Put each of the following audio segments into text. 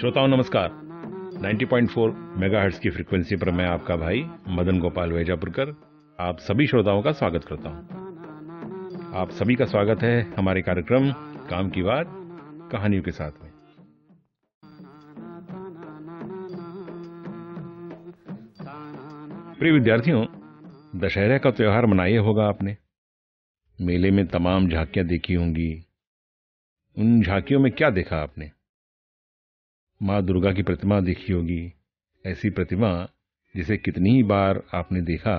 श्रोताओं नमस्कार। 90.4 मेगाहर्ट्ज की फ्रीक्वेंसी पर मैं आपका भाई मदन गोपाल वैजापुरकर आप सभी श्रोताओं का स्वागत करता हूं। आप सभी का स्वागत है हमारे कार्यक्रम काम की बात कहानियों के साथ में। प्रिय विद्यार्थियों, दशहरे का त्योहार मनाया होगा आपने। मेले में तमाम झांकियां देखी होंगी। उन झांकियों में क्या देखा आपने? माँ दुर्गा की प्रतिमा देखी होगी। ऐसी प्रतिमा जिसे कितनी ही बार आपने देखा,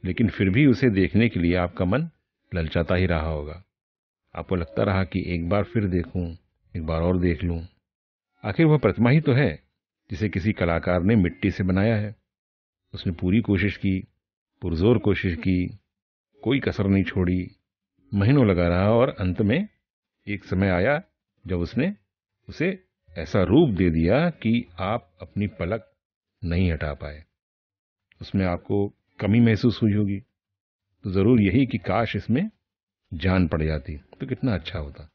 लेकिन फिर भी उसे देखने के लिए आपका मन ललचाता ही रहा होगा। आपको लगता रहा कि एक बार फिर देखूं, एक बार और देख लूं। आखिर वह प्रतिमा ही तो है जिसे किसी कलाकार ने मिट्टी से बनाया है। उसने पूरी कोशिश की, पुरजोर कोशिश की, कोई कसर नहीं छोड़ी, महीनों लगा रहा और अंत में एक समय आया जब उसने उसे ऐसा रूप दे दिया कि आप अपनी पलक नहीं हटा पाए। उसमें आपको कमी महसूस हुई होगी, तो जरूर यही कि काश इसमें जान पड़ जाती तो कितना अच्छा होता।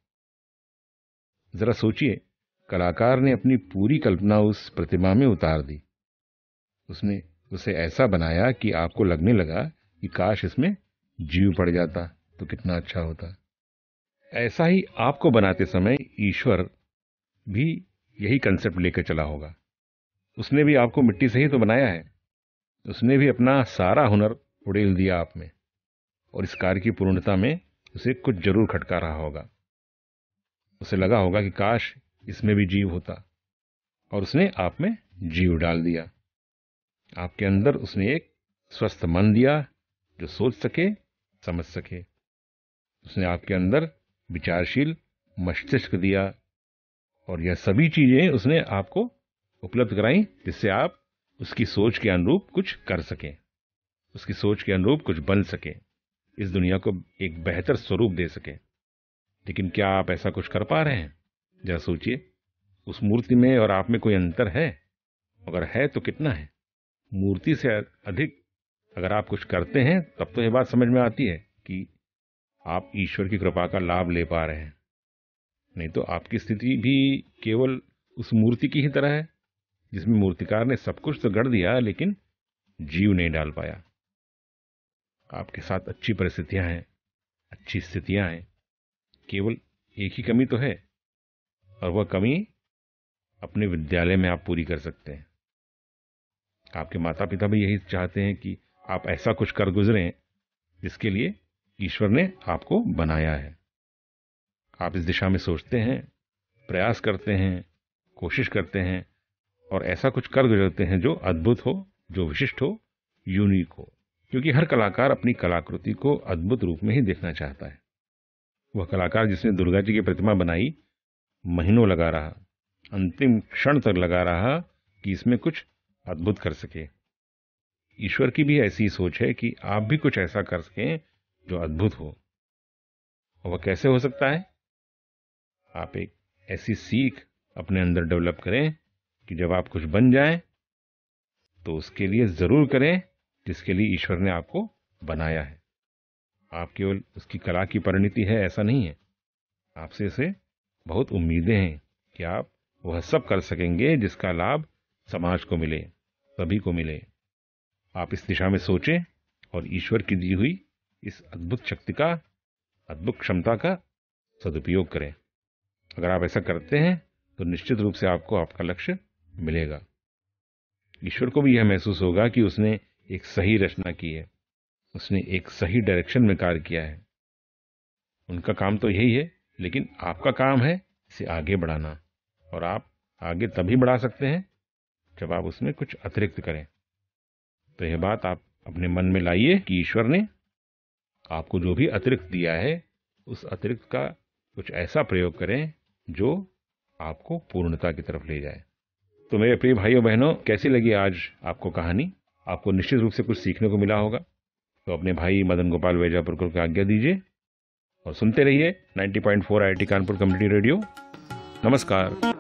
जरा सोचिए, कलाकार ने अपनी पूरी कल्पना उस प्रतिमा में उतार दी। उसने उसे ऐसा बनाया कि आपको लगने लगा कि काश इसमें जीव पड़ जाता तो कितना अच्छा होता। ऐसा ही आपको बनाते समय ईश्वर भी यही कंसेप्ट लेकर चला होगा। उसने भी आपको मिट्टी से ही तो बनाया है। उसने भी अपना सारा हुनर उड़ेल दिया आप में, और इस कार्य की पूर्णता में उसे कुछ जरूर खटका रहा होगा। उसे लगा होगा कि काश इसमें भी जीव होता, और उसने आप में जीव डाल दिया। आपके अंदर उसने एक स्वस्थ मन दिया जो सोच सके, समझ सके। उसने आपके अंदर विचारशील मस्तिष्क दिया, और यह सभी चीजें उसने आपको उपलब्ध कराई जिससे आप उसकी सोच के अनुरूप कुछ कर सकें, उसकी सोच के अनुरूप कुछ बन सकें, इस दुनिया को एक बेहतर स्वरूप दे सकें। लेकिन क्या आप ऐसा कुछ कर पा रहे हैं? जरा सोचिए, उस मूर्ति में और आप में कोई अंतर है? अगर है तो कितना है? मूर्ति से अधिक अगर आप कुछ करते हैं तब तो यह बात समझ में आती है कि आप ईश्वर की कृपा का लाभ ले पा रहे हैं। नहीं तो आपकी स्थिति भी केवल उस मूर्ति की ही तरह है जिसमें मूर्तिकार ने सब कुछ तो गढ़ दिया लेकिन जीव नहीं डाल पाया। आपके साथ अच्छी परिस्थितियां हैं, अच्छी स्थितियां हैं, केवल एक ही कमी तो है, और वह कमी अपने विद्यालय में आप पूरी कर सकते हैं। आपके माता पिता भी यही चाहते हैं कि आप ऐसा कुछ कर गुजरें जिसके लिए ईश्वर ने आपको बनाया है। आप इस दिशा में सोचते हैं, प्रयास करते हैं, कोशिश करते हैं, और ऐसा कुछ कर गुजरते हैं जो अद्भुत हो, जो विशिष्ट हो, यूनिक हो। क्योंकि हर कलाकार अपनी कलाकृति को अद्भुत रूप में ही देखना चाहता है। वह कलाकार जिसने दुर्गा जी की प्रतिमा बनाई, महीनों लगा रहा, अंतिम क्षण तक लगा रहा कि इसमें कुछ अद्भुत कर सके। ईश्वर की भी ऐसी सोच है कि आप भी कुछ ऐसा कर सकें जो अद्भुत हो। और वह कैसे हो सकता है? आप एक ऐसी सीख अपने अंदर डेवलप करें कि जब आप कुछ बन जाएं तो उसके लिए जरूर करें जिसके लिए ईश्वर ने आपको बनाया है। आप केवल उसकी कला की परिणति है ऐसा नहीं है। आपसे इसे बहुत उम्मीदें हैं कि आप वह सब कर सकेंगे जिसका लाभ समाज को मिले, सभी को मिले। आप इस दिशा में सोचें और ईश्वर की दी हुई इस अद्भुत शक्ति का, अद्भुत क्षमता का सदुपयोग करें। अगर आप ऐसा करते हैं तो निश्चित रूप से आपको आपका लक्ष्य मिलेगा। ईश्वर को भी यह महसूस होगा कि उसने एक सही रचना की है, उसने एक सही डायरेक्शन में कार्य किया है। उनका काम तो यही है, लेकिन आपका काम है इसे आगे बढ़ाना, और आप आगे तभी बढ़ा सकते हैं जब आप उसमें कुछ अतिरिक्त करें। तो यह बात आप अपने मन में लाइए कि ईश्वर ने आपको जो भी अतिरिक्त दिया है, उस अतिरिक्त का कुछ ऐसा प्रयोग करें जो आपको पूर्णता की तरफ ले जाए। तो मेरे प्रिय भाइयों बहनों, कैसी लगी आज आपको कहानी? आपको निश्चित रूप से कुछ सीखने को मिला होगा। तो अपने भाई मदन गोपाल वैजापुरकर को आज्ञा दीजिए और सुनते रहिए 90.4 IIT कानपुर कम्युनिटी रेडियो। नमस्कार।